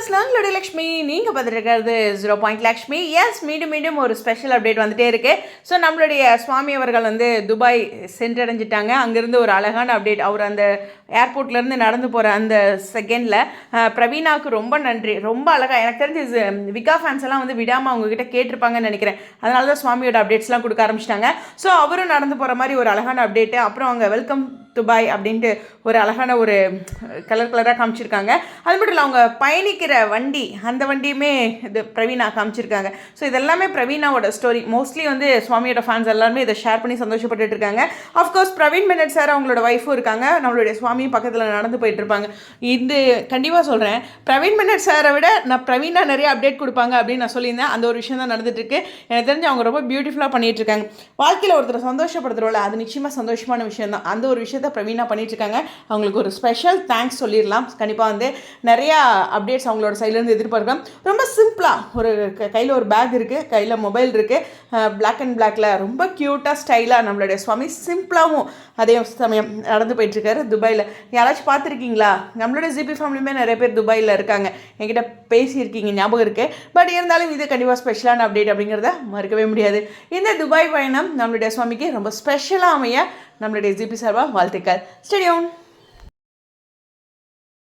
Viewers, நாங்களுடைய Lakshmi. நீங்கள் பார்த்துட்டு 0 Lakshmi. S, மீண்டும் மீண்டும் ஒரு ஸ்பெஷல் அப்டேட் வந்துட்டே இருக்கு. ஸோ நம்மளுடைய சுவாமி அவர்கள் வந்து துபாய் சென்றடைஞ்சிட்டாங்க. அங்கேருந்து ஒரு அழகான அப்டேட். அவர் அந்த ஏர்போர்ட்லேருந்து நடந்து போகிற அந்த செகண்டில் பிரவீனாவுக்கு ரொம்ப நன்றி. ரொம்ப அழகாக, எனக்கு தெரிஞ்சு விகா ஃபேன்ஸ் எல்லாம் வந்து விடாமல் அவங்கக்கிட்ட கேட்டிருப்பாங்கன்னு நினைக்கிறேன். அதனால தான் சுவாமியோட அப்டேட்ஸ்லாம் கொடுக்க ஆரம்பிச்சிட்டாங்க. ஸோ அவரும் நடந்து போகிற மாதிரி ஒரு அழகான அப்டேட்டு. அப்புறம் அவங்க வெல்கம் துபாய் அப்படின்ட்டு ஒரு அழகான ஒரு கலராக காமிச்சிருக்காங்க. அது மட்டும் இல்லை, அவங்க பயணிக்கிற வண்டி, அந்த வண்டியுமே இது பிரவீனா காமிச்சிருக்காங்க. ஸோ இதெல்லாமே பிரவீனாவோட ஸ்டோரி. மோஸ்ட்லி வந்து சுவாமியோட ஃபேன்ஸ் எல்லாருமே இதை ஷேர் பண்ணி சந்தோஷப்பட்டு இருக்காங்க. ஆஃப்கோர்ஸ் பிரவீன் பெனட் சார் அவங்களோட ஒய்ஃபும் இருக்காங்க. நம்மளுடைய சுவாமியும் பக்கத்தில் நடந்து போயிட்டு இருப்பாங்க. இது கண்டிப்பாக சொல்கிறேன், பிரவீன் பெனட் சாரை விட நான் பிரவீனா நிறைய அப்டேட் கொடுப்பாங்க அப்படின்னு நான் சொல்லியிருந்தேன். அந்த ஒரு விஷயம் தான் நடந்துட்டு இருக்கு. எனக்கு தெரிஞ்சு அவங்க ரொம்ப பியூட்டிஃபுல்லாக பண்ணிட்டு இருக்காங்க. வாழ்க்கையில் ஒருத்தரை சந்தோஷப்படுத்துறோம்ல, அது நிச்சயமாக சந்தோஷமான விஷயம் தான். அந்த ஒரு விஷயத்தை பிரவீனா பண்ணிட்டு இருக்காங்க. அவங்களுக்கு ஒரு ஸ்பெஷல் தேங்க்ஸ் சொல்லிடலாம். கண்டிப்பாக வந்து நிறையா அப்டேட்ஸ் அவங்களோட சைட்லேருந்து எதிர்பார்க்கலாம். ரொம்ப சிம்பிளாக ஒரு கையில் ஒரு பேக் இருக்குது, கையில் மொபைல் இருக்குது, பிளாக் அண்ட் பிளாக்ல ரொம்ப க்யூட்டாக ஸ்டைலாக நம்மளுடைய சுவாமி சிம்பிளாகவும் அதே சமயம் நடந்து போயிட்டுருக்காரு துபாயில். யாராச்சும் பார்த்துருக்கீங்களா? நம்மளுடைய ஜிபி ஃபேமிலியுமே நிறைய பேர் துபாயில் இருக்காங்க. என்கிட்ட பேசியிருக்கீங்க, ஞாபகம் இருக்குது. பட் இருந்தாலும் இது கண்டிப்பாக ஸ்பெஷலான அப்டேட் அப்படிங்கிறத மறுக்கவே முடியாது. இந்த துபாய் பயணம் நம்மளுடைய சுவாமிக்கு ரொம்ப ஸ்பெஷலாக அமைய நம்மளுடைய ஜிபி சார்பாக வாழ்த்துக்கள். ஸ்டேடியோன்.